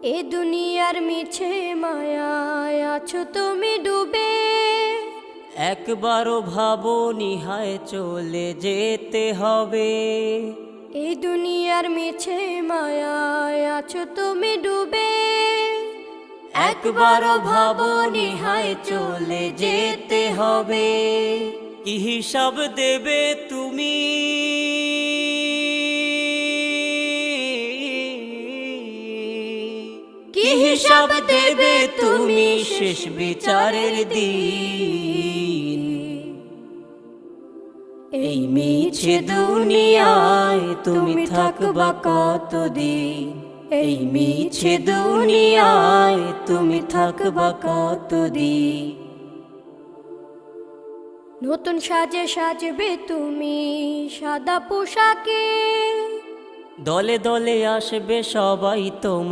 এ দুনিয়ার মিছে মায়ায় আছো তুমি ডুবে, একবারও ভাবো নিহায় চলে যেতে হবে। এই দুনিয়ার মিছে মায়ায় আছো তুমি ডুবে, একবারও ভাবো নিহায় চলে যেতে হবে। কি হিসাব দেবে তুমি, কি হিসাব দেবে তুমি শেষ বিচারের দিন। এই মিছে দুনিয়ায় তুমি থাকবা কতদিন, এই মিছে দুনিয়ায় তুমি থাকবা কতদিন। নতুন সাজে সাজবে তুমি সাদা পোশাকে, দলে দলে আসবে সবাই তোমার